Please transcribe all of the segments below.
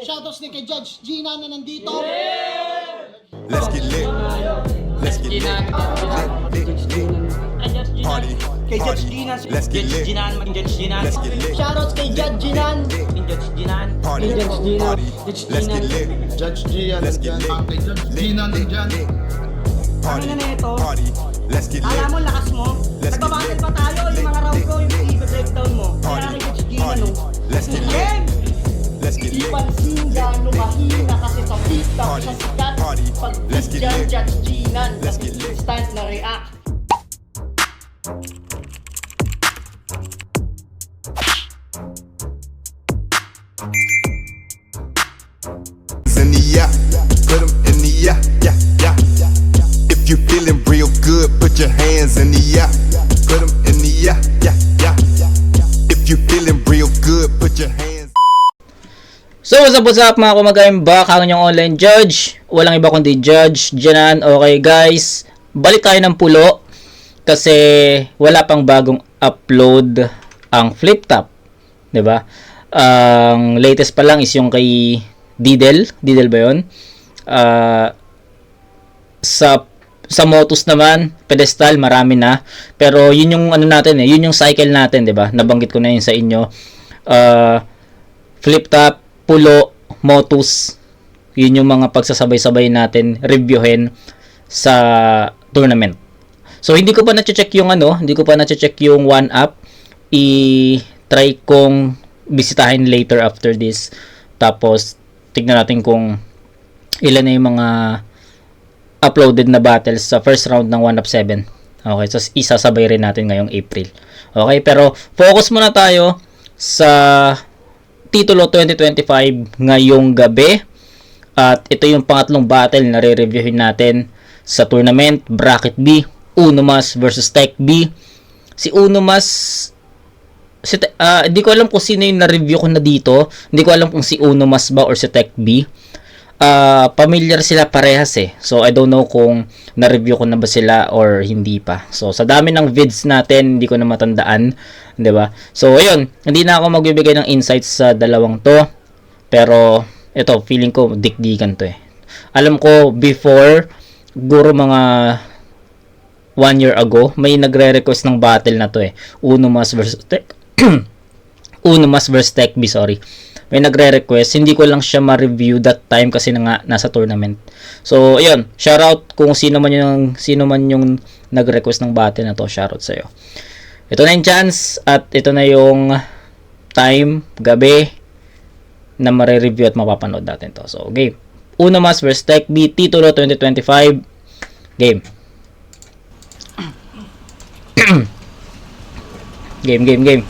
Shoutouts din kay Judge Gina na nandito. Let's get lit. Let's get lit. Party. Kay Judge Gina. Let's get lit. Let's get lit. Shoutouts kay Judge Ginan. Party. Party. Let's get lit. Judge Gian, Let's get lit. Judge Gina nandyan. Party. Ano na ito? Party. Let's get lit. Alam mo, lakas mo. Let's get Nagbabattle lit. pa tayo. Yung mga round ko, yung i-breakdown mo. Kaya Party. kay Judge Gina, Party. no? Let's get lit. Game! Let's get Di lit. pansin gano'ng mahina kasi sa TikTok Party. sa sikat. Party. Pag Let's get dyan, lit. Judge Ginan. Let's get lit. Instant na react. In the yeah, put 'em in the yeah, yeah, yeah. If you feeling real good, put your hands in the yeah, put 'em in the yeah, yeah, yeah. If you feeling real good, put your hands. So what's up mga kumagaling back ang inyong online judge. Walang iba kundi Judge Janan. Okay guys, balik tayo ng pulo kasi wala pang bagong upload ang flip top, 'di ba? Ang latest pa lang is yung kay Didel ba 'yon? Sa Motus naman, pedestal marami na. Pero yun yung ano natin yun yung cycle natin, 'di ba? Nabanggit ko na yun sa inyo. Flip top, pulo, Motus, yun yung mga pagsasabay-sabay natin reviewin sa tournament. So hindi ko pa na-check yung yung one up. I-try kong bisitahin later after this. Tapos tignan natin kung ilan na yung mga uploaded na battles sa first round ng 1 up 7. Okay, so isasabay rin natin ngayong April. Okay, pero focus muna tayo sa Titulo 2025 ngayong gabi. At ito yung pangatlong battle na re-reviewin natin sa tournament, Bracket B, Unomas versus Tech B. Si Unomas, hindi ko alam kung sino yung na-review ko na dito. Hindi ko alam kung si Unomas ba or si Tech B. Familiar sila parehas So I don't know kung na-review ko na ba sila or hindi pa. So sa dami ng vids natin, hindi ko na matandaan, 'di ba? So ayun, hindi na ako magbibigay ng insights sa dalawang 'to. Pero ito, feeling ko dikdikan 'to Alam ko before, guro mga 1 year ago, may nagre-request ng battle na 'to Unomas versus Tech. Unomas versus Tech B, sorry. May nagre-request, hindi ko lang siya ma-review that time kasi nga nasa tournament. So, ayun, shoutout kung sino man yung nag-request ng battle na to, shoutout sa iyo. Ito na yung chance at ito na yung time, gabi na mare-review at mapapanood natin to. So, game. Unomas versus Tech B, Titulo 2025. Game. Game.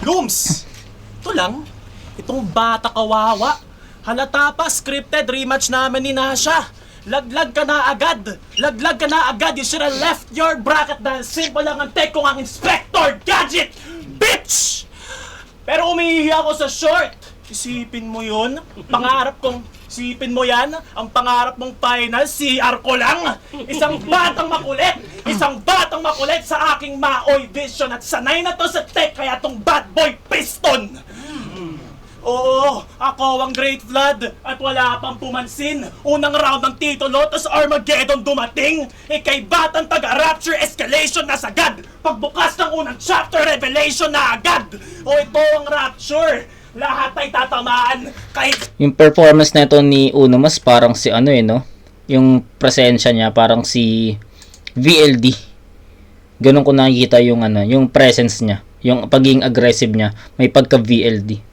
Looms! Ito lang, itong bata kawawa. Halata pa, scripted rematch namin ni Nasha. Laglag ka na agad. You should have left your bracket dahil simple lang ang take kong ang Inspector Gadget, bitch! Pero umihihi ako sa short. Isipin mo yun? Pangarap kong isipin mo yan? Ang pangarap mong final, CR ko lang. Isang batang makulit sa aking Maoy vision at sanay na to sa tech kaya tong bad boy piston. Oo, ako ang Great Flood at wala pang pumansin. Unang round ng titulo, tas Armageddon dumating. Ikay batang taga-rapture escalation na sagad. Pagbukas ng unang chapter, revelation na agad. O ito ang rapture. Lahat ay tatamaan kahit Yung performance nito ni Unomas parang si yung presensya niya parang si VLD. Ganun ko nakikita yung yung presence niya, yung pagiging aggressive niya, may pagka VLD.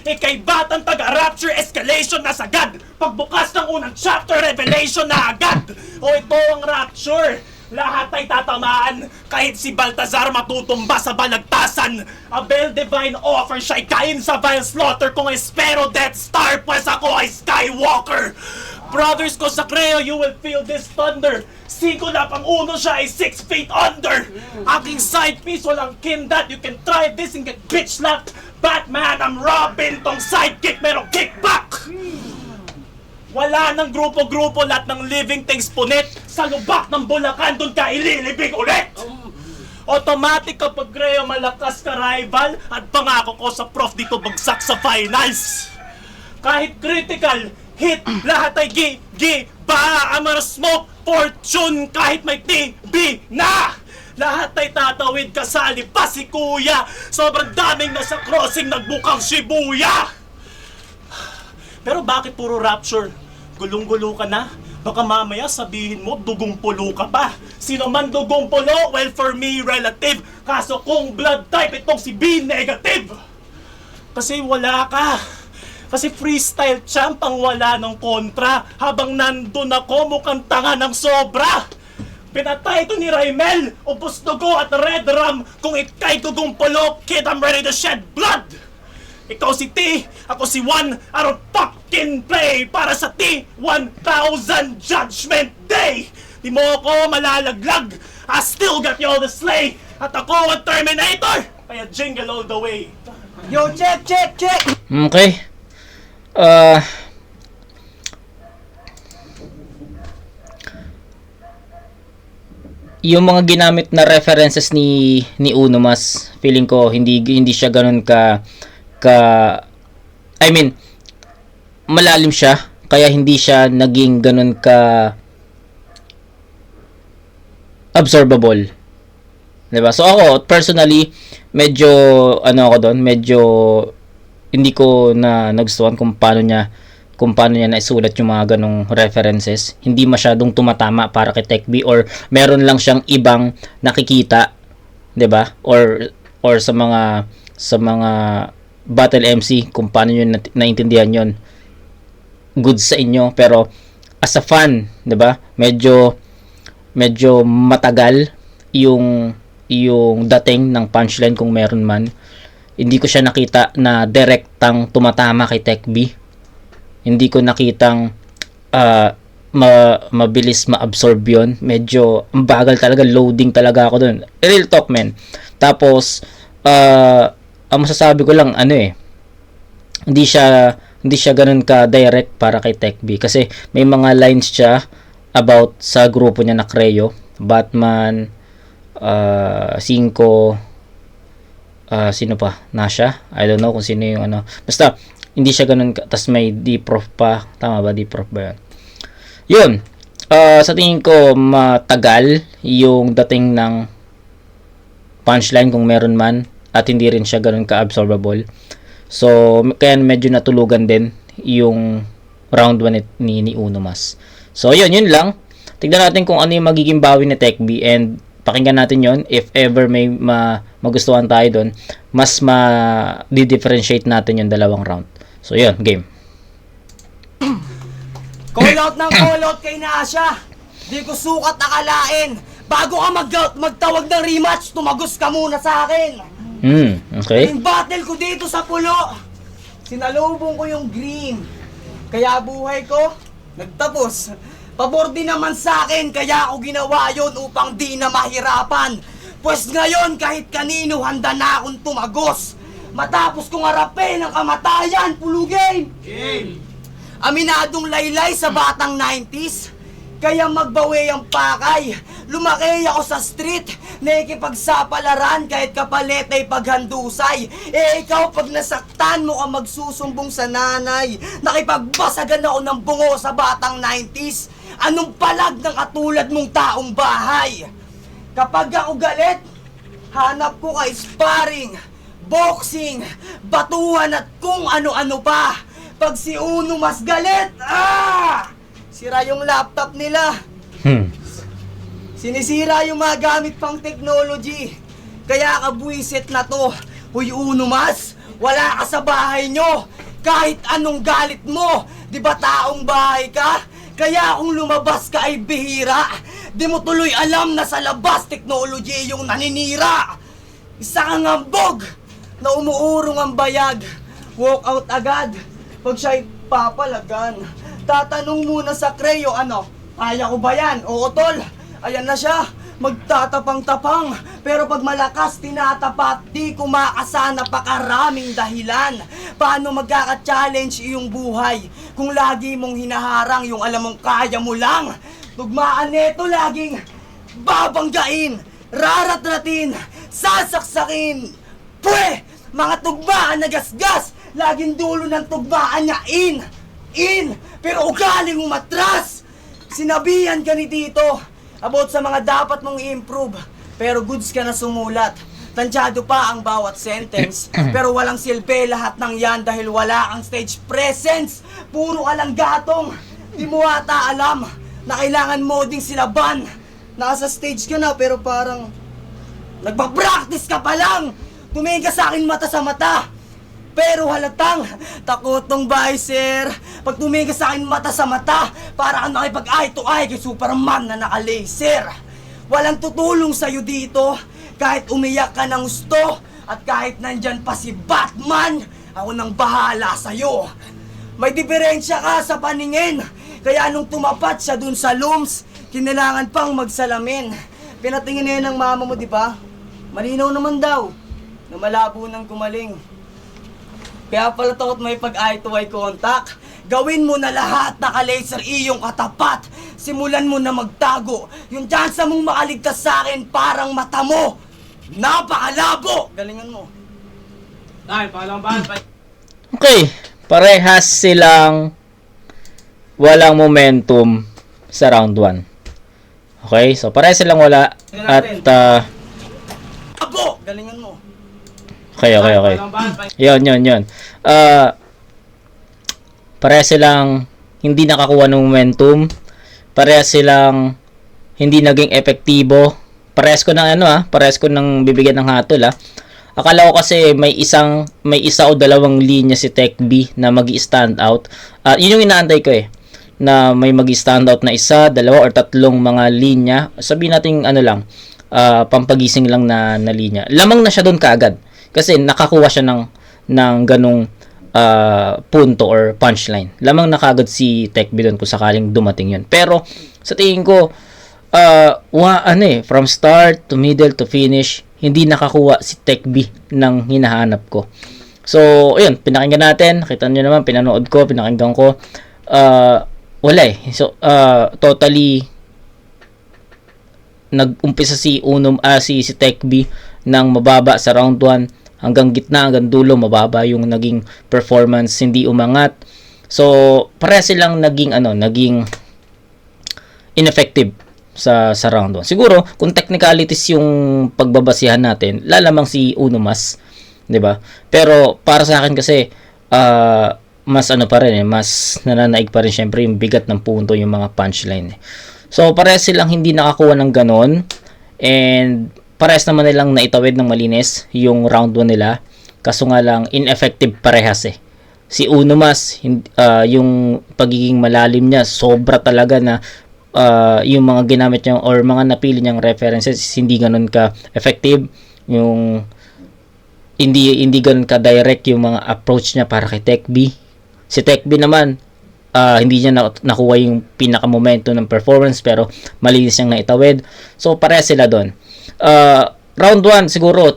ikay batang taga-rapture escalation na sagad. Pagbukas ng unang chapter, revelation na agad. O ito ang rapture. Lahat ay tatamaan, kahit si Baltazar matutumba sa balagtasan. Abel Divine offer siya'y kain sa vile slaughter. Kung espero Death Star, pues ako ay Skywalker. Brothers ko sa Creo, you will feel this thunder. Sigula pang uno siya ay 6 feet under. Aking side piece, walang kindat. You can try this and get bitch slapped. Batman, I'm Robin. Tong sidekick, merong kickback. Wala ng grupo-grupo, lahat ng living things punit. Sa lubak ng Bulacan, doon ka ililibing ulit. Automatic kapag Creo malakas ka rival. At pangako ko sa prof dito bagsak sa finals. Kahit critical hit, lahat ay ba? I'm gonna smoke fortune kahit may TB na! Lahat ay tatawid kasali pa si kuya. Sobrang daming nasa crossing nagbukang Shibuya. Pero bakit puro rapture? Gulong-gulo ka na? Baka mamaya sabihin mo dugong pulo ka pa. Sino man dugong pulo? Well, for me, relative. Kaso kung blood type itong si B negative. Kasi wala ka. Kasi freestyle champ ang wala ng kontra. Habang nandun ako mukhang tanga ng sobra. Pinatay ito ni Raimel, upos dugo at red rum. Kung ikay dugong pulo, kid, I'm ready to shed blood. Ikaw si T, ako si Juan. I don't fucking play para sa T-1000 Judgment Day. Di mo ako malalaglag, I still got you all the slay. At ako ang Terminator, kaya jingle all the way. Yo, check! Okay. Yung mga ginamit na references ni Uno Mas, feeling ko hindi siya ganoon ka I mean, malalim siya kaya hindi siya naging ganoon ka absorbable. 'Di ba? So ako personally medyo medyo hindi ko na nagustuhan kung paano niya naisulat yung mga ganong references. Hindi masyadong tumatama para kay Tech B, or meron lang siyang ibang nakikita, 'di ba? Or sa mga battle MC kung paano niyo naintindihan 'yon. Good sa inyo, pero as a fan, 'di ba? Medyo matagal yung dating ng punchline kung meron man. Hindi ko siya nakita na direktang tumatama kay Tech B. Hindi ko nakitang mabilis ma-absorb yun. Medyo ang bagal talaga, loading talaga ako dun. Real talk, man. Tapos, ang masasabi ko lang, hindi siya ganun ka-direct para kay Tech B. Kasi may mga lines siya about sa grupo niya na Creo, Batman, Cinco, sino pa? Nasha? I don't know kung sino yung Basta, hindi siya ganun. Tas may D-Prof pa. Tama ba? D-Prof ba yan? Yun. Sa tingin ko, matagal yung dating ng punchline kung meron man. At hindi rin siya ganun ka-absorbable. So, kaya medyo natulugan din yung round 1 ni Uno Mas. So, yun lang. Tignan natin kung ano yung magiging bawi ni Tech B, and pakinggan natin yon. If ever may magustuhan tayo doon, mas ma-differentiate natin yung dalawang round. So yun, game. Call out ng call out kay Nasha. Di ko sukat akalain. Bago ka magtawag ng rematch, tumagos ka muna sa akin. Okay. Yung battle ko dito sa pulo, sinalubong ko yung green. Kaya buhay ko, nagtapos. Pabor din naman sa akin, kaya ako ginawa yon upang di na mahirapan. Pues ngayon, kahit kanino, handa na akong tumagos. Matapos kong harapin ang kamatayan, pulugin! Game! Aminadong laylay sa batang 90s, kaya magbawi ang pakay. Lumaki ako sa street, nakikipagsapalaran kahit kapalit ay paghandusay. Ikaw pag nasaktan mo ka magsusumbong sa nanay. Nakipagbasagan ako ng bungo sa batang 90s. Anong palag ng katulad mong taong bahay? Kapag ako galit, hanap ko kay sparring, boxing, batuhan at kung ano-ano pa. Pag si Uno Mas galit, sira yung laptop nila. Sinisira yung mga gamit pang technology. Kaya kabwisit na to. Huy Uno Mas, wala ka sa bahay nyo. Kahit anong galit mo, di ba taong bahay ka? Kaya kung lumabas ka ay bihira. Di mo tuloy alam na sa labas technology yung naninira. Isa kang ambog na umuurong ang bayag. Walk out agad pag siya'y papalagan. Tatanong muna sa Creo, kaya ko ba yan? Oo tol, ayan na siya, magtatapang-tapang. Pero pag malakas tinatapat, di kumakasa napakaraming dahilan. Paano magkaka-challenge iyong buhay kung lagi mong hinaharang yung alam mong kaya mo lang? Tugmaan neto laging babanggain, raratratin, sasaksakin. Pwe! Mga tugmaan na gasgas Laging dulo ng tugmaan niya, in! Pero ugaling umatras! Sinabihan ka ni Tito about sa mga dapat mong i-improve. Pero goods ka na sumulat. Tansyado pa ang bawat sentence. Pero walang silbi lahat ng yan dahil wala ang stage presence. Puro ka lang gatong. Di mo ata alam na kailangan mo ding silaban. Nasa stage ka na pero parang nagpa-practice ka pa lang. Tumingin ka sa akin mata sa mata. Pero halatang takotong bahay, sir. Pag tumingin ka sa akin mata sa mata, para kang nakipag-eye to eye kay Superman na naka-laser. Walang tutulong sa'yo dito. Kahit umiyak ka ng gusto at kahit nandyan pa si Batman, ako nang bahala sa'yo. May diferensya ka sa paningin. Kaya nung tumapat siya dun sa looms, kinailangan pang magsalamin. Pinatingin na yun ng mama mo, di ba? Malinaw naman daw na malabo nang gumaling. Kaya pala takot may pag-eye to eye contact. Gawin mo na lahat, naka-laser iyong katapat. Simulan mo na magtago. Yung tsansa mong makaligtas sa akin parang mata mo. Napakalabo! Galingan mo. Okay, parehas silang walang momentum sa round 1. Okay, so parehas silang wala at Abo! Galingan mo. okay. Yun. Parehas silang hindi nakakuha ng momentum. Parehas silang hindi naging epektibo. Parehas ko ng bibigyan ng hatol Akala ko kasi may isa o dalawang linya si Tech B na magi-stand out. Yun yung inaantay ko na may magi-stand out na isa, dalawa or tatlong mga linya. Sabihin natin pampagising lang na linya. Lamang na siya doon kaagad kasi nakakuha siya ng ganung punto or punchline. Lamang na kaagad si Tech B doon kung sakaling dumating yun. Pero sa tingin ko from start to middle to finish, hindi nakakuha si Tech B ng hinahanap ko. So, ayun, pinakinggan natin. Nakita nyo naman, pinanood ko, pinakinggan ko. Wala So, totally nag-umpisa si Tech B ng mababa sa round 1 hanggang gitna, hanggang dulo, mababa yung naging performance, hindi umangat. So, pareha silang naging ineffective sa round 1. Siguro kung technicalities yung pagbabasihan natin, lalamang si Uno Mas, 'di ba? Pero para sa akin kasi mas mas nananaig pa rin syempre yung bigat ng punto, yung mga punchline. So parehas silang hindi nakakuha ng ganon, and parehas naman nilang naitawid ng malinis yung round 1 nila. Kaso nga lang ineffective parehas Si Uno Mas, yung pagiging malalim niya sobra talaga na yung mga ginamit niya or mga napili niyang references hindi ganoon ka effective, yung hindi ganoon ka direct yung mga approach niya para kay Tech B. Si Tech B naman hindi niya nakuha yung pinaka momento ng performance pero malinis niyang naitawid. So pareha sila doon. Round 1 siguro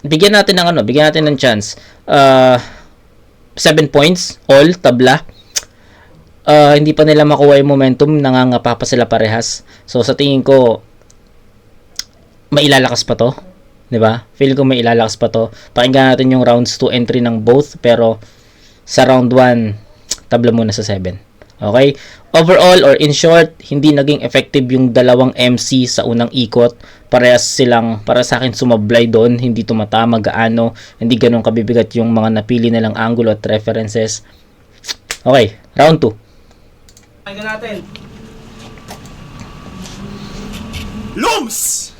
bigyan natin ng chance. 7 points all tabla. Hindi pa nila makuha yung momentum, nangangapa pa sila parehas. So sa tingin ko mailalakas pa to, 'di ba? Feel ko mailalakas pa to. Pakinggan natin yung rounds 2 and 3 ng both, pero sa round 1 tabla muna sa 7. Okay? Overall or in short, hindi naging effective yung dalawang MC sa unang ikot. Para sa akin sumablay doon, hindi tumatama gaano, hindi ganoon kabibigat yung mga napili nilang angulo at references. Okay, round 2. Pakinggan natin. Looms!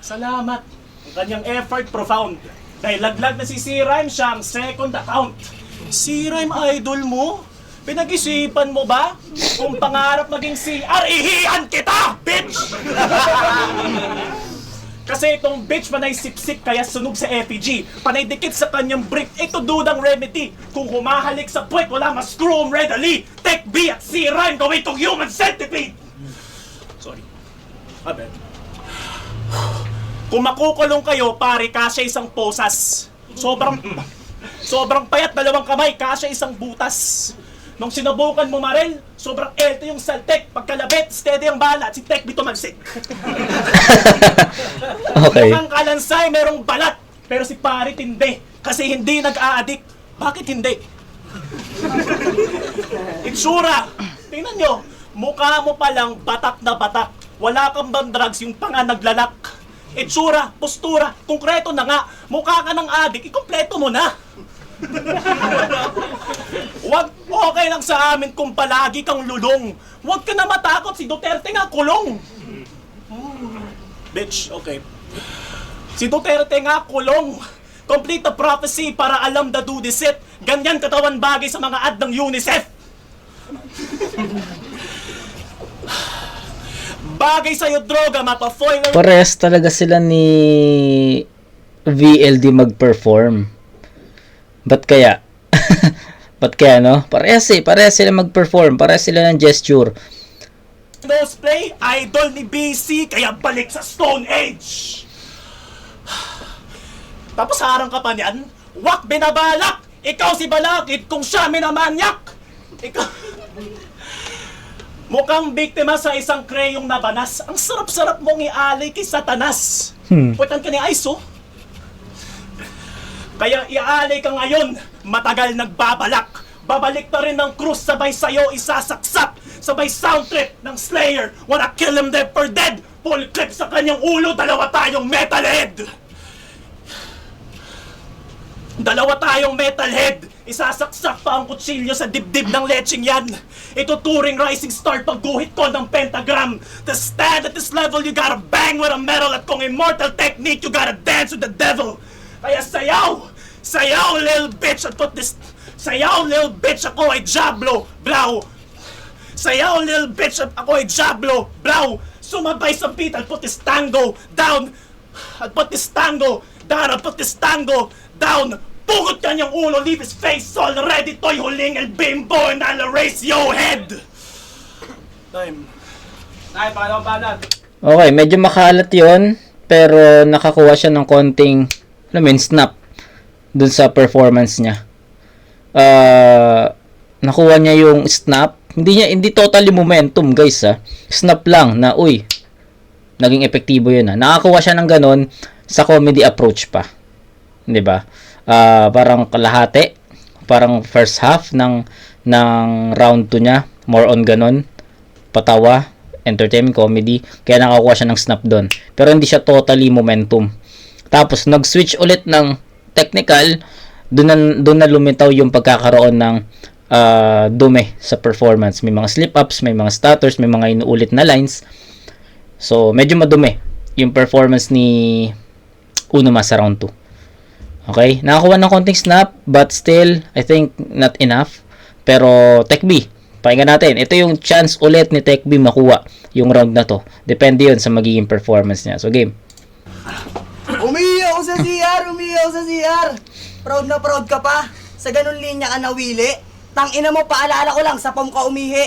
Salamat. Ang kanyang effort profound. Dahil laglag na si C-Rhyme siya ang second account. C-Rhyme idol mo? Pinag-isipan mo ba? Kung pangarap maging CR, ihihan kita, bitch! Kasi itong bitch panay sipsip kaya sunog sa FPG. Panay dikit sa kanyang brick, ito dudang remedy. Kung humahalik sa puwet, wala mas screw readily. Tech B at C-Rhyme gawin itong human centipede. Sorry. Aben. Kung makukulong kayo, pare, kasya isang posas. Sobrang payat, dalawang kamay, kasya isang butas. Nung sinubukan mo, Marel, sobrang elte yung saltek. Pagkalabit, steady ang bala at si Tech B tumalsik. Okay. Mukhang kalansay, merong balat. Pero si pare tindi. Kasi hindi nag-a-addict. Bakit hindi? Itsura! Tingnan nyo, mukha mo palang batak na batak. Wala kang bang drugs, yung panga naglalak. Itsura, postura, konkreto na nga. Mukha ka ng adik, ikumpleto mo na. Wag, okay lang sa amin kung palagi kang lulong. Huwag ka na matakot, si Duterte nga kulong. Bitch, okay. Si Duterte nga kulong. Complete the prophecy para alam the do this it. Ganyan katawan bagay sa mga ad ng UNICEF. Bagay sa'yo droga, mapafoil. Parehas talaga sila ni VLD mag-perform. Ba't kaya? Ba't kaya, no? Parehas sila mag-perform. Parehas sila ng gesture. Nose play, idol ni BC, kaya balik sa Stone Age. Tapos harang ka pa niyan, wak binabalak! Ikaw si Balakid kung siya minamanyak! Ikaw... Mukhang biktima sa isang kreyong nabanas. Ang sarap-sarap mong ialay kay Satanas. Puwetan ka ni Aiso. Kaya iaalay ka ngayon, matagal nagbabalak. Babalik na rin ng krus, sabay sa'yo isasaksak. Sabay sound trip ng Slayer. Wanna kill him dead for dead. Full clip sa kanyang ulo, dalawa tayong metalhead. Dalawa tayong metalhead. Isasaksak pa ang kutsilyo sa dibdib ng leching yan. Ituturing rising star pagguhit ko ng pentagram. To stand at this level, you gotta bang with a metal. At kung immortal technique, you gotta dance with the devil. Kaya sayaw! Sayaw, lil bitch! At put this... Sayaw, lil bitch! Ako ay Diablo! Blow! Sayaw, lil bitch! At ako ay Diablo! Blow! Sumabay sa beat at put this tango down! At put this tango down! At put this tango down! Pugot kanyang ulo, leave his face already. To'y huling el bimbo and I'll erase your head. Time. Ay, paano banat? Okay, medyo makalat yon, pero nakakuha siya ng konting, snap dun sa performance niya. Nakuha niya yung snap. Hindi totally momentum, guys, Snap lang na, uy, naging epektibo yun, Nakakuha siya ng ganon sa comedy approach pa. 'Di ba? Parang kalahati, parang first half ng round 2 niya, more on ganon, patawa, entertainment, comedy, kaya nakakuha siya ng snap doon. Pero hindi siya totally momentum. Tapos nag-switch ulit ng technical, doon na lumitaw yung pagkakaroon ng dumi sa performance. May mga slip-ups, may mga stutters, may mga inuulit na lines. So, medyo madumi yung performance ni Uno Mas sa round 2. Okay, nakakuha ng konting snap, but still, I think not enough. Pero Tech B, pakinggan natin. Ito yung chance ulit ni Tech B makuha yung round na to. Depende yun sa magiging performance niya. So game. Umiiyak ako sa CR! Proud na proud ka pa? Sa ganun linya ka nawili? Tangina mo, paalala ko lang, sa pom ka umihi.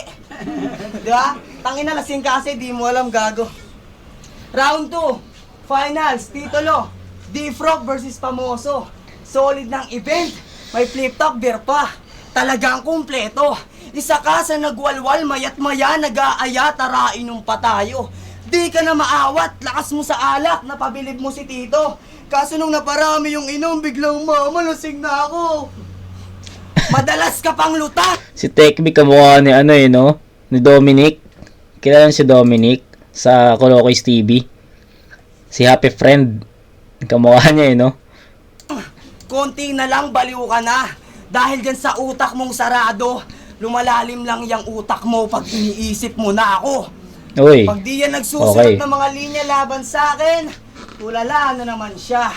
Di ba? Tangina, lasing ka kasi, di mo alam, gago. Round 2, finals, titulo. D-Frog versus Famoso. Solid ng event. May flip-top beer pa. Talagang kumpleto. Isa ka sa nagwalwal, mayat maya, nag-aaya, tara, inom pa tayo. Di ka na maawat, lakas mo sa alak, napabilib mo si Tito. Kaso nung naparami yung inom, biglang mamalasing na ako. Madalas ka pang luta. Si Tech B kamukha ni ni Dominic. Kilala si Dominic sa Colocoys TV. Si Happy Friend. Kamukha niya, Konti na lang, baliw ka na. Dahil dyan sa utak mong sarado, lumalalim lang yung utak mo pag iniisip mo na ako. Uy. Pag di yan nagsusunod ng mga linya laban sa akin, tulala na naman siya.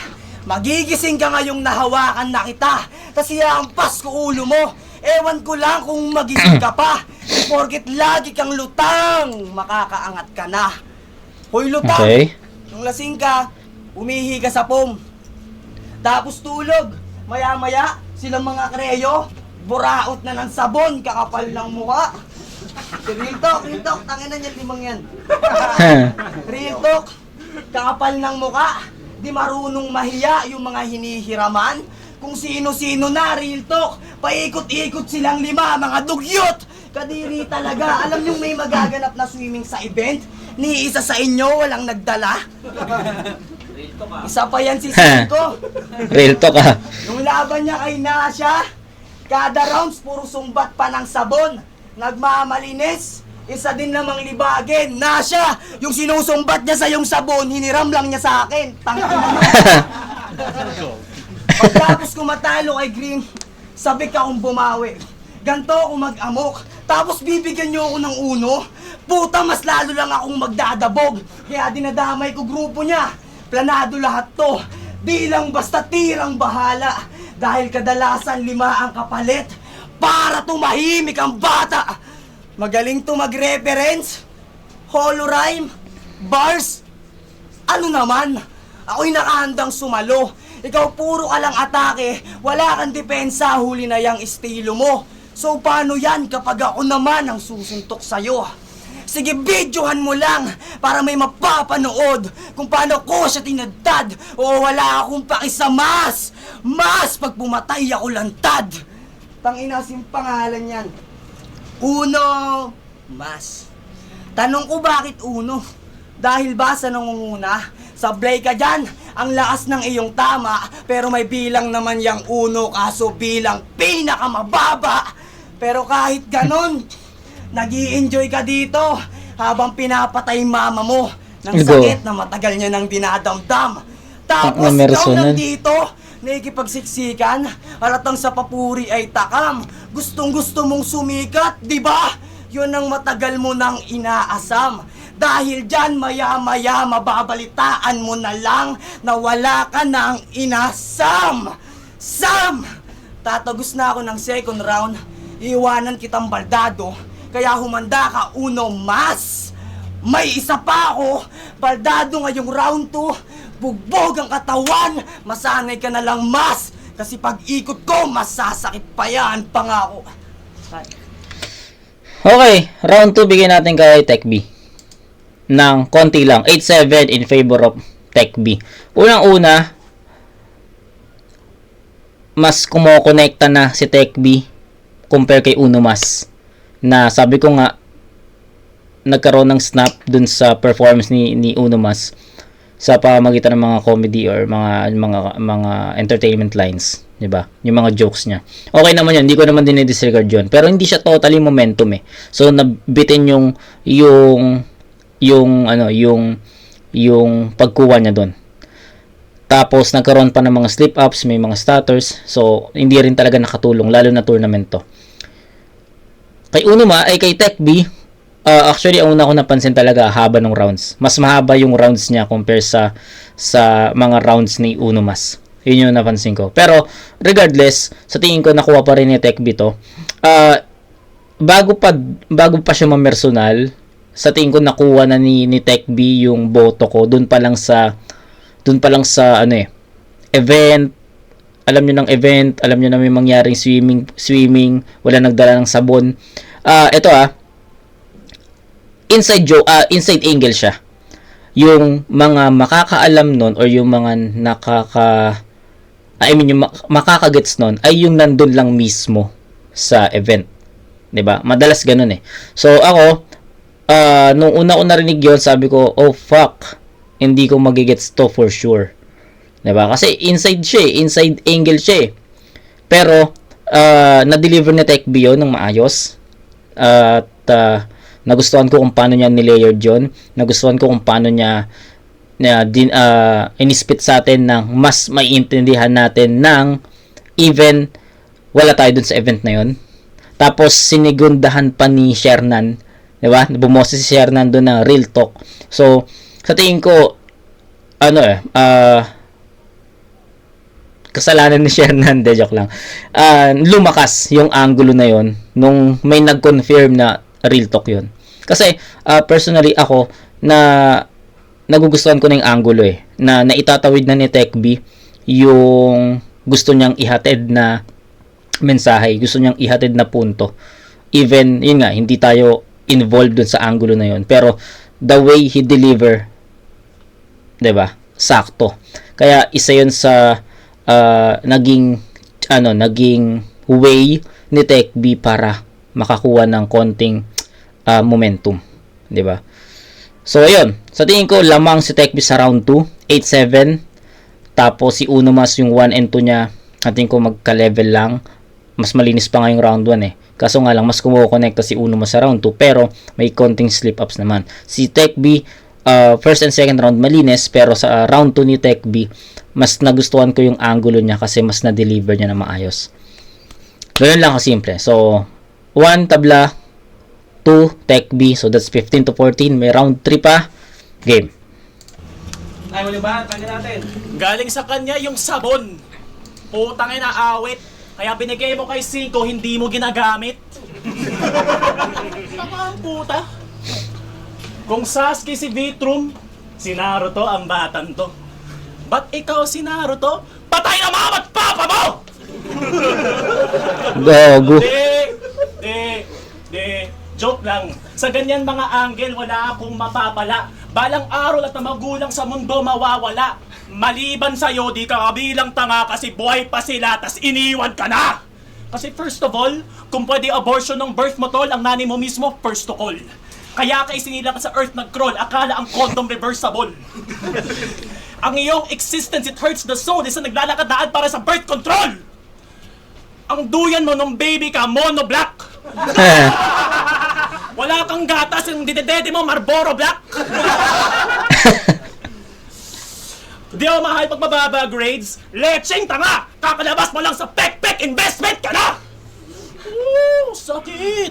Magigising ka ngayong nahawakan na kita, kasi hampas ko ulo mo. Ewan ko lang kung magising ka pa. Porket lagi kang lutang, makakaangat ka na. Hoy lutang, Okay. nung lasing ka, umihi ka sa pom. Tapos tulog. Maya-maya, silang mga kreyo, buraot na ng sabon, kakapal ng mukha. Real talk, tangin na niyan, limang yan. Real talk, kakapal ng mukha. Di marunong mahiya yung mga hinihiraman. Kung sino-sino na, real talk, paikot-ikot silang lima, mga dugyot. Kadiri talaga. Alam nyo may magaganap na swimming sa event? Ni isa sa inyo walang nagdala? Isa pa yan si Cinco. Real talk, Nung laban niya kay Nasha, Kada rounds, puro sumbat pa ng sabon. Nagmamalinis. Isa din namang libagin. Na siya, yung sinusumbat niya sa yung sabon, hiniram lang niya sa akin. Tangina mo. Pagkatapos ko matalo kay Green, sabik akong bumawi. Ganto ako mag-amok. Tapos bibigyan niyo ako ng uno. Puta, mas lalo lang akong magdadabog. Kaya dinadamay ko grupo niya. Planado lahat to. Di lang basta tirang bahala. Dahil kadalasan 5 ang kapalit. Para tumahimik ang bata. Magaling to mag-reference. Holorhyme. Bars. Ano naman? Ako'y nakahandang sumalo. Ikaw puro ka lang atake. Wala kang depensa. Huli na yung estilo mo. So paano yan kapag ako naman ang susuntok sa'yo? Sige, videohan mo lang para may mapapanood kung paano ko siya tinadtad o wala akong pakisamas. Mas pag pumatay ako lantad. Tangina, sim pangalan yan. Uno, mas. Tanong ko bakit uno? Dahil ba sa nangunguna? Sablay ka dyan, ang lakas ng iyong tama, pero may bilang naman yang uno, kaso bilang pinakamababa. Pero kahit ganon, nag-i-enjoy ka dito habang pinapatay mama mo ng sakit na matagal niya nang dinadamdam. Tapos ikaw nandito, nakikipagsiksikan, halatang sa papuri ay takam. Gustong gusto mong sumikat, di ba? Yun ang matagal mo nang inaasam. Dahil dyan maya-maya mababalitaan mo na lang na wala ka nang inasam. Sam! Tatagos na ako ng second round. Iiwanan kitang baldado. Kaya humanda ka uno mas. May isa pa ako. Baldado ngayong round 2. Bugbog ang katawan. Masanay ka na lang mas. Kasi pag ikot ko, masasakit pa yan. Pangako. Okay, round 2 bigyan natin kay Tech B. Ng konti lang. 8-7 in favor of Tech B. Unang-una, mas kumokonekta na si Tech B compare kay Uno Mas. Na sabi ko nga, nagkaroon ng snap dun sa performance ni Uno Mas sa pamamagitan ng mga comedy or mga entertainment lines, 'di ba? Yung mga jokes niya. Okay naman 'yun, hindi ko naman dinidisregard 'yun. Pero hindi siya totally momentum eh. So nabitin yung pagkuha niya doon. Tapos nagkaroon pa ng mga slip-ups, may mga stutters. So hindi rin talaga nakatulong lalo na tournament to. Kay kay Tech B, actually ang una ko napansin talaga haba ng rounds. Mas mahaba yung rounds niya compare sa mga rounds ni Uno Mas. Yun yung napansin ko. Pero regardless, sa tingin ko nakuha pa rin ni Tech B to. Bago pa siya mamersonal, sa tingin ko nakuha na ni Tech B yung boto ko doon pa lang sa event. Alam niyo ng event, alam niyo na may mangyaring swimming, wala nagdala ng sabon. Ito inside angle siya. Yung mga makakaalam nun or yung mga yung makakagets nun ay yung nandun lang mismo sa event. 'Di ba? Madalas ganun eh. So ako nung una ko narinig 'yon, sabi ko, "Oh fuck. Hindi ko magigets to for sure." 'Di ba? Kasi inside angle siya eh. Pero na-deliver ni Tech B yun ng maayos. At nagustuhan ko kung paano niya nilayered yun. Nagustuhan ko kung paano niya inispit sa atin ng mas maiintindihan natin ng even wala tayo dun sa event na yun. Tapos sinigundahan pa ni Shernan, 'di ba? Bumoses si Shernan doon ng real talk. So sa tingin ko kasalanan ni Shernan, joke lang. Lumakas yung angulo na yon nung may nag-confirm na real talk yun. Kasi personally ako na nagugustuhan ko na yung angulo eh, na naitatawid na ni Tech B yung gusto niyang ihatid na mensahe, gusto niyang ihatid na punto. Even yun nga, hindi tayo involved dun sa angulo na yun, pero the way he deliver, 'di ba? Sakto. Kaya isa yun sa naging way ni Tech B para makakuha ng konting momentum, 'di ba? So ayun, sa tingin ko lamang si Tech B sa round 2, 8-7. Tapos si Uno Mas yung 1 and 2 niya, sa tingin ko magka-level lang. Mas malinis pa nga yung round 1 eh. Kaso nga lang, mas kumukonekta si Uno Mas sa round 2, pero may konting slip-ups naman. Si Tech B, first and second round malinis, pero sa round 2 ni Tech B, mas nagustuhan ko yung angulo niya kasi mas na-deliver niya na maayos. Ganun lang kasimple. So, 1 tabla, 2 Tech B, so that's 15 to 14. May round 3 pa. Game. Ay, muli ba? Tangin natin. Galing sa kanya yung sabon. Putang ina, awit. Kaya binigay mo kay 5, hindi mo ginagamit. Tama ang puta. Kung Sasuke si Vitrum, si Naruto ang batan to. Ba't ikaw si Naruto? Patay na mama at papa mo! Gago. Joke lang. Sa ganyan mga angle, wala akong mapapala. Balang araw at na magulang sa mundo mawawala. Maliban sa'yo, di ka kabilang tanga kasi buhay pa sila tas iniwan ka na. Kasi first of all, kung pwede abortion ng birth mo tol, ang nanay mo mismo first to call. Kaya ka isinilang ka sa earth nag-crawl, akala ang condom reversible. Ang iyong existence, it hurts the soul, isa naglalakadaan para sa birth control. Ang duyan mo nung baby ka, mono black. Wala kang gatas, yung didedede mo, Marlboro Black. Di ako mahal pag mababa grades. Lecheng tanga! Kakalabas mo lang sa pek-pek investment ka na! Sakit!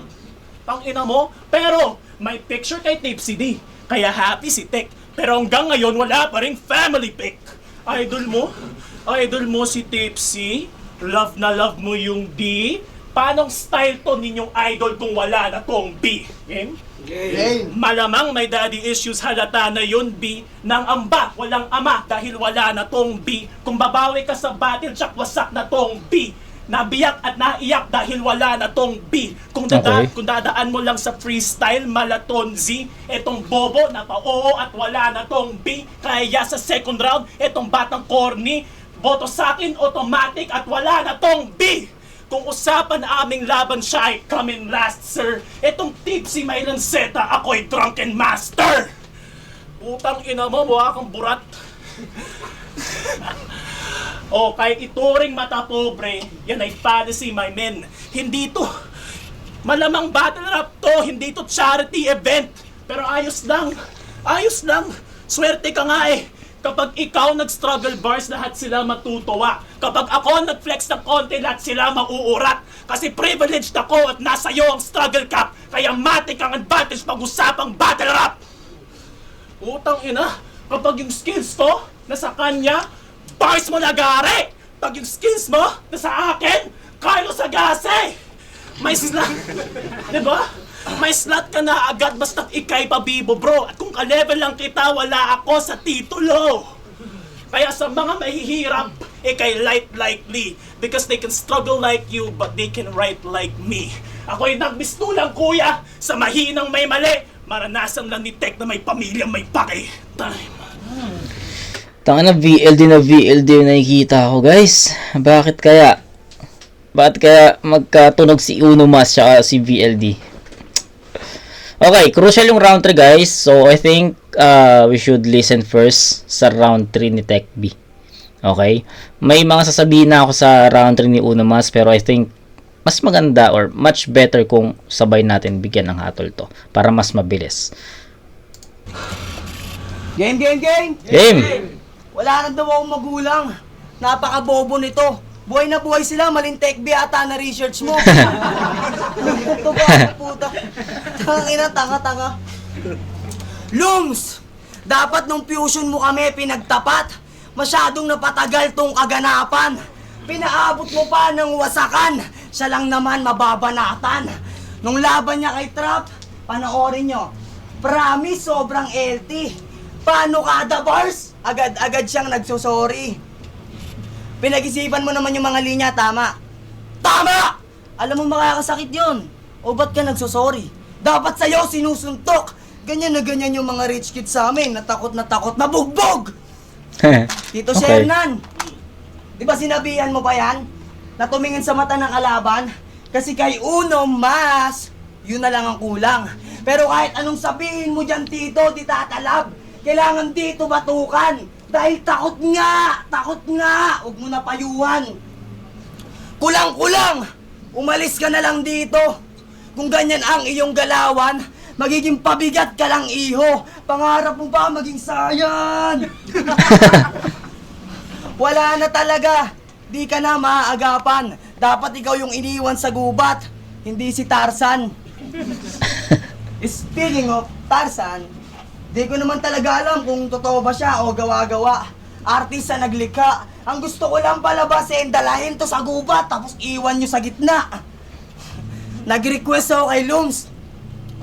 Tangina mo. Pero, may picture kay Tipsy D. Kaya happy si Tech. Pero hanggang ngayon, wala pa ring family pic. Idol mo si Tipsy. Love na love mo yung D. Paanong style to ninyong idol kung wala na tong B? Game? Malamang may daddy issues, halata na yun B. Nang amba, walang ama dahil wala na tong B. Kung babawi ka sa battle, tsak wasak na tong B. Nabiyak at naiyak dahil wala na tong B. Kung dadaan mo lang sa freestyle, malaton Z. Etong bobo, napa-oo at wala na tong B. Kaya sa second round, etong batang corny, boto sa akin automatic at wala na tong B. Kung usapan aming laban siya ay coming last, sir. Etong Tipsy may lanseta, ako'y drunken master. Putang ina mo, mukha kang burat. O, kahit ituring mata pobre, yan ay policy, my men. Hindi to. Malamang battle rap to, hindi to charity event. Pero ayos lang. Ayos lang. Swerte ka nga eh. Kapag ikaw nag-struggle bars, lahat sila matutuwa. Kapag ako nag-flex ng konti, lahat sila mauurat. Kasi privileged ako at nasa iyo ang struggle cup. Kaya matik ang advantage pag-usapang battle rap. Utang ina, kapag yung skills ko nasa kanya, bars mo nagari. Pag yung skills mo nasa akin, Carlos Agase. May slot, diba? May slot ka na agad basta't ikay pabibo bro. At kung ka-level lang kita, wala ako sa titulo. Kaya sa mga mahihirap, ikay light likely. Because they can struggle like you, but they can write like me. Ako'y nagbistulang kuya sa mahinang may mali. Maranasan lang ni Tech na may pamilya may pake. Time. Tanga na VLD yung nakikita ko guys. Bakit kaya? Bakit kaya magkatunog si Uno Mas at si VLD? Okay, crucial yung round 3 guys. So I think we should listen first sa round 3 ni Tech B. Okay? May mga sasabihin na ako sa round 3 ni Uno Mas, pero I think mas maganda or much better kung sabay natin bigyan ng hatol to para mas mabilis. Game! Game! Wala na daw akong magulang. Napakabobo nito. Buhay na buhay sila, maling Tech B ata na research mo. Ito ba, puta? Tangina, tanga. Lums! Dapat nung fusion mo kami pinagtapat. Masyadong napatagal tong kaganapan. Pinaabot mo pa ng wasakan. Siya lang naman mababanatan. Nung laban niya kay Trap, panoorin nyo. Promise, sobrang LT. Paano kada bars? Agad-agad siyang nagsosorry. Pinag-isipan mo naman yung mga linya, tama? Tama! Alam mo makakasakit yun. O ba't ka nagsosorry? Dapat sa'yo sinusuntok. Ganyan na ganyan yung mga rich kids sa amin. Natakot na bugbog! Tito Okay. Shernan, di ba sinabihan mo pa yan? Na tumingin sa mata ng kalaban? Kasi kay Uno Mas, yun na lang ang kulang. Pero kahit anong sabihin mo dyan, Tito, di tatalab. Kailangan dito batukan. Dahil takot nga! Huwag mo na payuhan. Kulang-kulang! Umalis ka na lang dito. Kung ganyan ang iyong galawan, magiging pabigat ka lang, iho. Pangarap mo ba maging sayan? Wala na talaga. Di ka na maaagapan. Dapat ikaw yung iniwan sa gubat, hindi si Tarzan. Speaking of Tarzan, di ko naman talaga alam kung totoo ba siya o gawa-gawa. Artista naglikha. Ang gusto ko lang palabasin, dalahin to sa gubat, tapos iwan nyo sa gitna. Nag-request ako kay Lums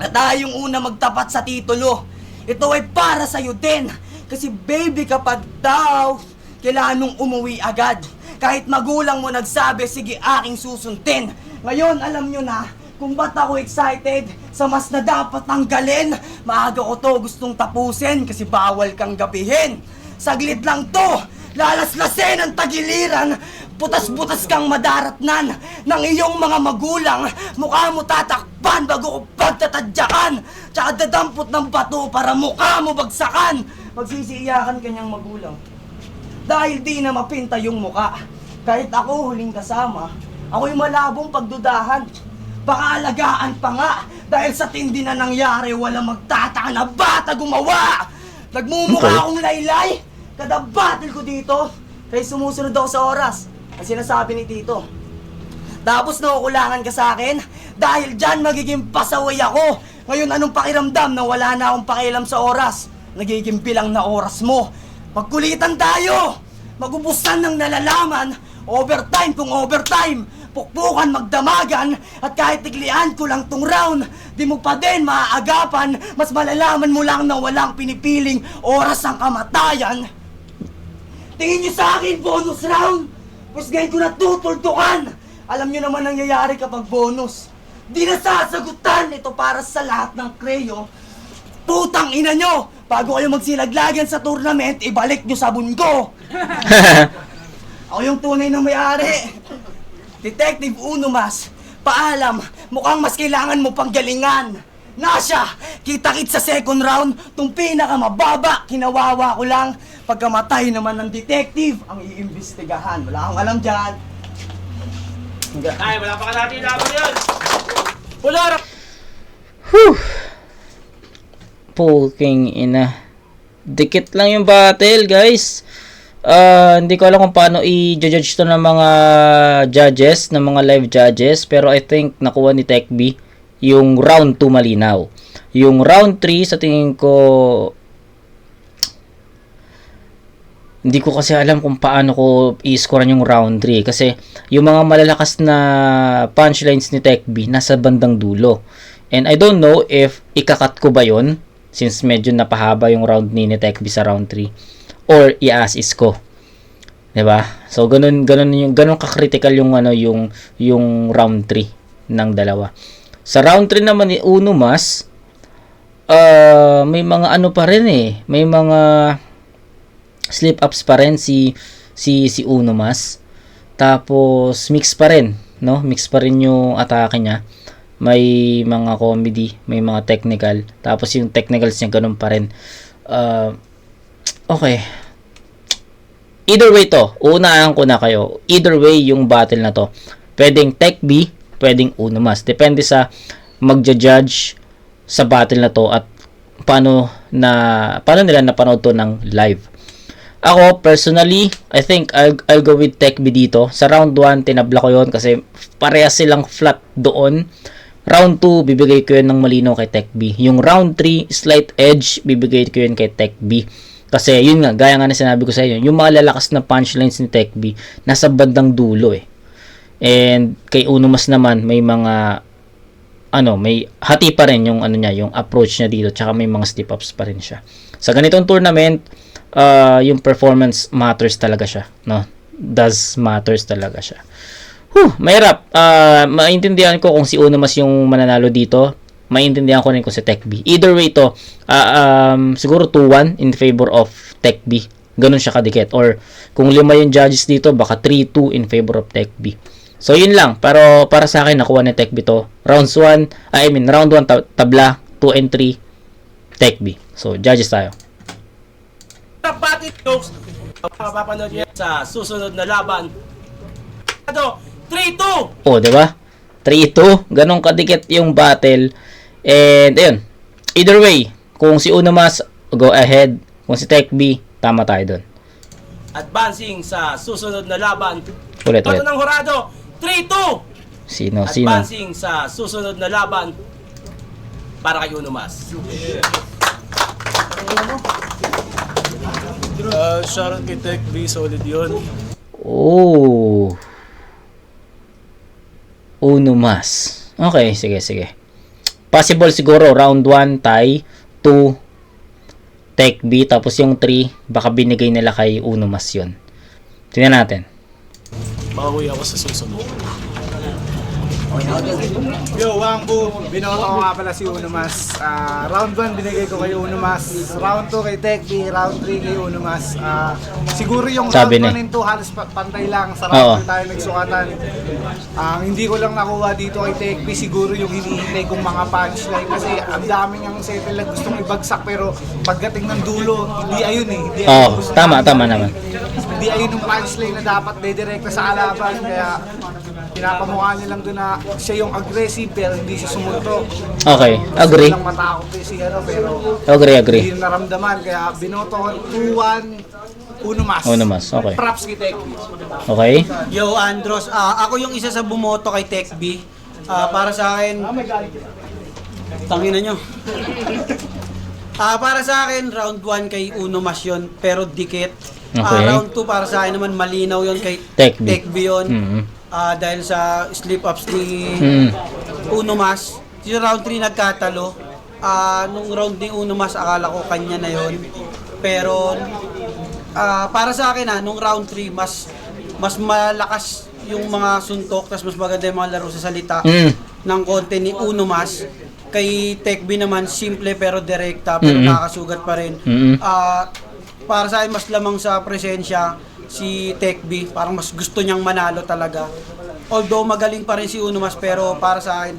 na tayo yung una magtapat sa titulo. Ito ay para sa'yo din. Kasi baby, kapag daw, kailangan mong umuwi agad. Kahit magulang mo nagsabi, sige aking susundin. Ngayon, alam nyo na kung ba't ako excited sa mas na dapat tanggalin. Maaga ko to gustong tapusin kasi bawal kang gabihin. Saglit lang to, lalaslasin ang tagiliran. Butas-butas kang madaratnan ng iyong mga magulang. Mukha mo tatakpan bago ko pagtatadyakan. Tsaka dadampot ng bato para mukha mo bagsakan. Magsisiiyakan kanyang magulang dahil di na mapinta yung muka. Kahit ako huling kasama, ako'y malabong pagdudahan. Baka alagaan pa nga dahil sa tindi na nangyari, walang magtataka na bata gumawa. Nagmumukha akong laylay kada battle ko dito. Kaya sumusunod ako sa oras ang sinasabi ni Tito. Tapos nakukulangan ka sa akin dahil dyan magiging pasaway ako. Ngayon anong pakiramdam na wala na akong pakialam sa oras? Nagiging bilang na oras mo. Magkulitan tayo! Magubusan ng nalalaman. Overtime kung overtime. Pukpukan magdamagan. At kahit tiklian ko lang tong round, di mo pa din maaagapan. Mas malalaman mo lang na walang pinipiling oras ang kamatayan. Tingin nyo sa akin, bonus round. Pues ngayon ko natutultukan. Alam nyo naman nangyayari kapag bonus. Di nasasagutan. Ito para sa lahat ng kreyo. Putang ina nyo! Bago kayo magsilaglagan sa tournament, ibalik nyo sabon ko! Ako yung tunay na may-ari. Detective Unumas, paalam, mukhang mas kailangan mo pang galingan. Nasya, kita-kit sa second round, tong pinakamababa, kinawawa ko lang. Pagkamatay naman ng detective, ang iimbestigahan. Wala akong alam dyan. Ay, wala pa ka natin laban yun! Wala! Whew! Puking ina. Dikit lang yung battle, guys. Hindi ko alam kung paano i-judge to ng mga judges, ng mga live judges. Pero I think nakuha ni TechB yung round 2 malinaw. Yung round 3, sa tingin ko, hindi ko kasi alam kung paano ko i-score yung round 3. Kasi yung mga malalakas na punchlines ni TechB nasa bandang dulo. And I don't know if ikakat ko ba yon, since medyo napahaba yung round ni TechB sa round 3, or i-assist ko. 'Di ba? So ganun ka-critical yung yung round 3 ng dalawa. Sa round 3 naman ni Unumas, may mga ano pa rin eh. May mga slip-ups pa rin si Unumas. Tapos mix pa rin, no? Mix pa rin yung atake niya. May mga comedy, may mga technical. Tapos yung technicals niya ganun pa rin. Okay. Either way to, unahan ko na kayo. Either way yung battle na to. Pwedeng TechB, pwedeng Unumas. Depende sa magja-judge sa battle na to at paano nila napanood to ng live. Ako, personally, I think I'll go with TechB dito. Sa round 1, tinabla ko yon kasi parehas silang flat doon. Round 2, bibigay ko yun ng malinaw kay TechB. Yung round 3, slight edge, bibigay ko yun kay TechB. Kasi yun nga, gaya nga na sinabi ko sa inyo, yung mga lalakas na punchlines ni TechB, nasa bandang dulo eh. And kay Unumas naman, may mga may hati pa rin yung yung approach niya dito, tsaka may mga step ups pa rin siya. Sa ganitong tournament, yung performance matters talaga siya, no? Does matters talaga siya. Mahirap. Maintindihan ko kung si Unumas yung mananalo dito. Maintindihan ko rin kung si TechB. Either way to, siguro 2-1 in favor of TechB. Ganun siya kadikit. Or kung 5 yung judges dito, baka 3-2 in favor of TechB. So yun lang. Pero para sa akin, nakuha ni TechB to. Round 1 tabla, 2 and 3 TechB. So judges tayo. Tapati jokes, mapapanood niya sa susunod na laban. 3-2! Oh, 'di ba? 3-2. Ganong kadikit yung battle. And, ayun. Either way, kung si Unomas, go ahead. Kung si Tech B, tama tayo dun. Advancing sa susunod na laban. Ulit. Bato ng Horado, 3-2! Sino? Advancing sa susunod na laban para kay Unomas. Shoutout kay Tech B, solid yun. Oh. Unomas. Okay, sige. Possible siguro, round 1, tie. 2, Tech B. Tapos yung 3, baka binigay nila kay Unomas yun. Tingnan natin. Bawi ako sa susunod. Yo, Wangbu, binoto ko nga pala si Unomas. Round 1 binigay ko kay Unomas. Round 2 kay Techby, round 3 kay Unomas. Siguro yung Sabi round ni. 1 and 2 halos pantay lang. Sa round 2 tayo nagsukatan. Ang hindi ko lang nakuha dito kay Techby, siguro yung hinihintay kong mga punchline. Kasi ang dami niyang settle na gustong ibagsak, pero pagdating ng dulo, hindi ayun eh. Hindi ayun yung gusto Tama namin. naman. Hindi ayun yung punchline na dapat dedirekta sa kalaban. Kaya pinapamukha niya lang doon na siya yung aggressive pero hindi siya sumuntok. Okay, agree. Gusto lang matakot eh si pero Agree. hindi naramdaman. Kaya binoto ko 2-1 Unomas. Okay. Props kay Tech. Okay? Yo, Andros, ako yung isa sa bumoto kay Tech B. Para sa akin, tangina nyo. Para sa akin, round 1 kay Unomas yun, pero dikit. Okay. Round 2 para sa akin naman, malinaw yun kay Tech B. Tech B yun. Mhm. Dahil sa slip-ups ni Unomas. Yung round 3 nagkatalo. Nung round ni Unomas, akala ko kanya na yun. Pero, para sa akin nung round 3, mas malakas yung mga suntok, tas mas maganda yung mga laro sa salita ng konti ni Unomas. Kay Tech B naman, simple pero direkta, pero nakakasugat pa rin. Para sa akin, mas lamang sa presensya si Tech B, parang mas gusto niyang manalo talaga. Although magaling pa rin si Unomas, pero para sa akin,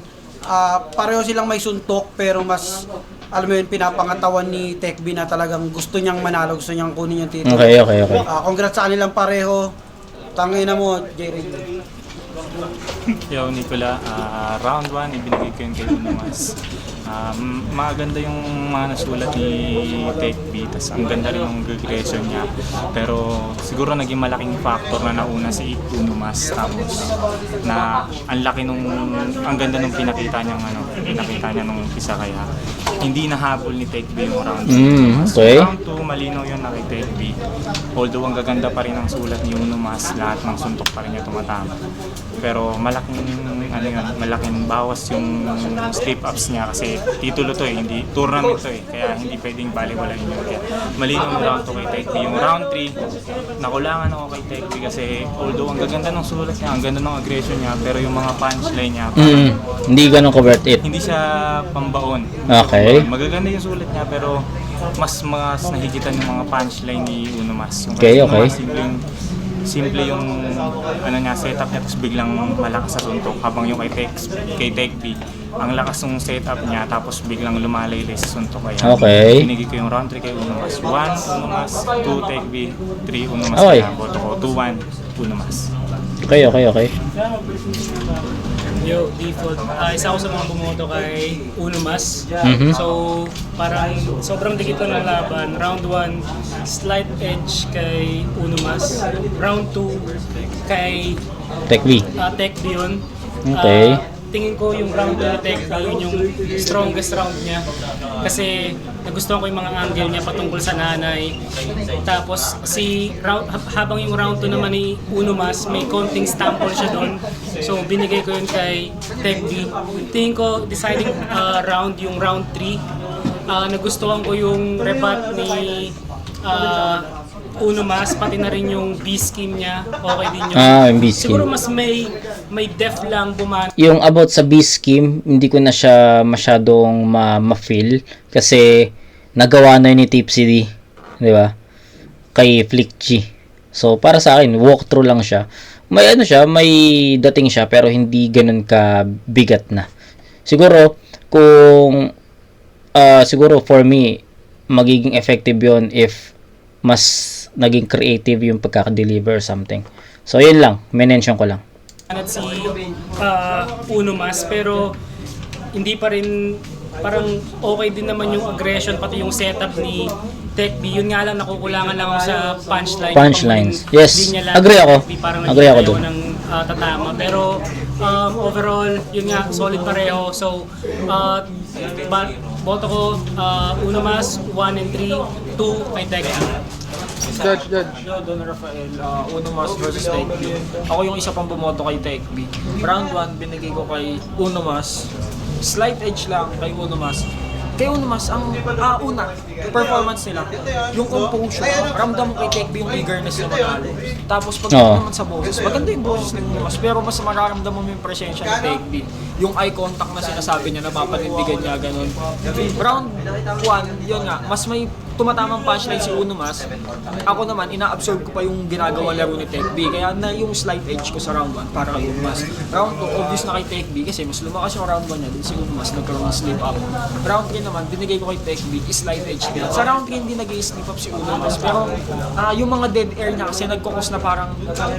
pareho silang may suntok, pero mas, alam mo yun, pinapangatawan ni Tech B na talagang gusto niyang manalo, gusto niyang kunin yung titulo. Okay. Congrats sa kanilang pareho. Tangina mo, Jerry. Yo, Nicola, round 1, ibinigay ko yun kay Unomas. Maganda yung mga nasulat ni Tech B, tas ang ganda rin yung aggression niya. Pero siguro naging malaking factor na nauna si Unomas. Tapos na ang ganda nung pinakita niya nung umpisa, kaya hindi nahabol ni Tech B yung round 2. Okay. Round 2, malinaw yun na kay Tech B. Although ang gaganda pa rin ang sulat ni Unomas, lahat ng suntok pa rin niya tumatama. Pero malaking bawas yung slip-ups niya kasi titulo to hindi tournament to kaya hindi pwedeng baliwalain yun. Kaya malinaw yung round 2 kay Tech B. Yung round 3, nakulangan ako kay Tech B kasi although ang gaganda ng sulat niya, ang ganda ng aggression niya, pero yung mga punchline niya, Hindi ganun ka-worth it. hindi siya pambaon. Okay. Magaganda yung sulat niya pero mas nahigitan yung mga punchline ni Unomas. Yung Okay. simple yung setup niya, tapos biglang malakas sa suntok, habang yung kay Tech B, ang lakas ng setup niya tapos biglang lumalaylay sa suntok. Kaya Okay. binigay ko yung round 3 kay Unomas. 1 Unomas, 2 Tech B, 3 Unomas. Okay. Kaya boto ko 2-1 Unomas. Okay. Yo, default. Isa ako sa mga bumoto kay Unomas. So, parang sobrang dikit lang ng laban. Round 1, slight edge kay Unomas. Round 2, kay Tech B. Tech B yun. Okay. Tingin ko yung round 2 ni Tech B yun yung strongest round niya. Kasi nagustuhan ko yung mga angle niya patungkol sa nanay. Tapos habang yung round 2 naman ni Unomas, may konting stumble siya doon. So binigay ko yun kay Tech B. Tingin ko deciding round yung round 3. Nagustuhan ko yung rebat ni Unomas, pati na rin yung B-scheme niya. Okay din yun. Yung B-scheme. Siguro mas may depth lang buman. Yung about sa B-scheme, hindi ko na siya masyadong ma-feel kasi nagawa na yun ni Tipsy D, di ba? Kay Flick G. So, para sa akin, walkthrough lang siya. May may dating siya pero hindi ganun ka bigat na. Siguro, siguro for me, magiging effective yon if mas naging creative yung pagkaka-deliver or something. So, yun lang. Mention ko lang. At si Uno Mas, pero hindi pa rin, parang okay din naman yung aggression, pati yung setup ni Tech B. Yun nga lang, nakukulangan lang ako sa punchline. Punchlines. Pag Yes. linya lang, Agree ako. Tech B, parang Agree ako naghihintay dun. ng tatama. Pero overall, yun nga, solid pareho. So, boto ko Uno Mas, 1 and 3, 2 kay Tech B. Judge. Yo, Don Rafael, Uno Mas versus Tech B. Ako yung isa pang bumoto kay Tech B. Round 1, binigay ko kay Uno Mas. Slight edge lang kay Uno Mas. Kay Uno Mas, ang una, performance nila, yung composure, ramdam mo kay Tech B yung eagerness na manalo. Tapos pag naman sa boses, maganda yung boses ng Uno Mas, pero mas mararamdam mo yung presensya ng Tech B. Yung eye contact na sinasabi niya, napapanindigan niya, ganun. Round 1, yun nga, mas may tumatamang punchline si Uno Mas. Ako naman, ina-absorb ko pa yung ginagawa laro ni Tech B. Kaya na yung slight edge ko sa round 1 para kay Uno Mas. Round 2, obvious na kay Tech B kasi mas lumakas yung round 1 niya din si Uno Mas, nagkaroon ng slip up. Round 3 naman, binigay ko kay Tech B, slight edge din. Sa round 3, hindi nag-slip up si Uno Mas. Pero yung mga dead air niya kasi nagkukos na parang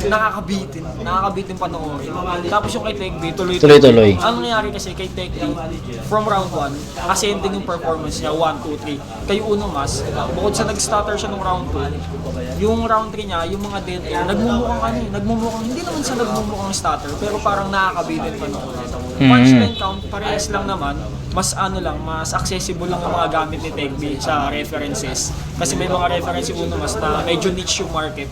nakakabitin panoorin. Tapos yung kay Tech B, Tuloy-tuloy. Ang nangyari kasi kay Tech B, from round 1, ascending yung performance niya, 1, 2, 3. Kay Uno Mas, bukod sa nag-stutter siya nung round 2, yung round 3 niya, yung mga dead air, nagmumukhang, hindi naman sa nagmumukhang stutter, pero parang nakakabitin panoorin. Punchline count, parehas lang naman, mas accessible lang ang mga gamit ni Tech B sa references. Kasi may mga reference yung Uno Mas na medyo niche yung market.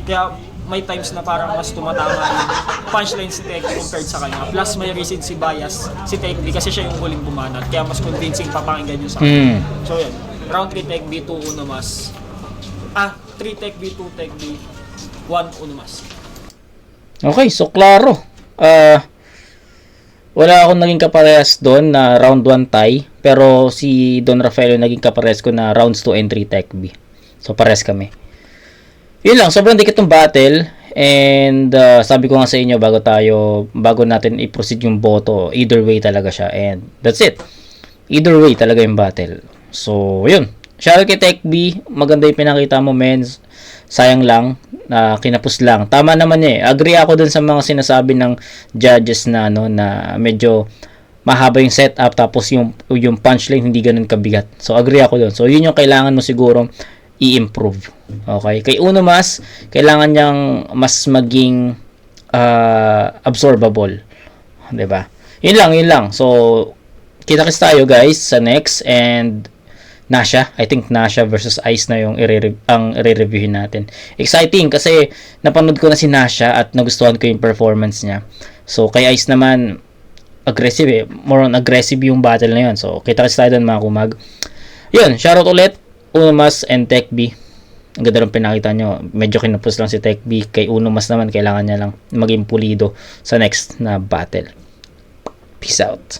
Kaya may times na parang mas tumatama yung punchline si Tech compared sa kanya. Plus may recency bias si Tech B kasi siya yung huling bumanat. Kaya mas convincing papakinggan yun sa kanya. So yun, round 3 Tech B, 2 Uno Mas. 3 Tech B, 2 Tech B, 1 Uno Mas. Okay, so klaro. Wala akong naging kaparehas doon na round 1 tie. Pero si Don Rafael naging kaparehas ko na rounds 2 and 3 Tech B. So parehas kami. Yun lang, sobrang dikit ng battle. And sabi ko nga sa inyo bago natin i-proceed yung boto, either way talaga siya. And that's it. Either way talaga yung battle. So yun. Shoutout kay Tech B. Maganda yung pinakita mo, men. Sayang lang. Kinapos lang. Tama naman eh. Agree ako dun sa mga sinasabi ng judges na na medyo mahaba yung setup tapos yung punchline hindi ganun kabigat. So agree ako dun. So yun yung kailangan mo siguro i-improve. Okay? Kay Uno Mas, kailangan niyang mas maging absorbable. 'Di ba? Yun lang. So kita-kits tayo guys sa next, and Nasha, I think Nasha versus Ice na yung i-reviewin natin. Exciting kasi napanood ko na si Nasha at nagustuhan ko yung performance niya. So kay Ice naman, aggressive eh. More on aggressive yung battle na yun. So kita-kits tayo doon mga kumag. Yun, shoutout ulit Uno Mas and Tech B. Ang ganda rin pinakita nyo. Medyo kinapos lang si Tech B. Kay Uno Mas naman, kailangan niya lang maging pulido sa next na battle. Peace out.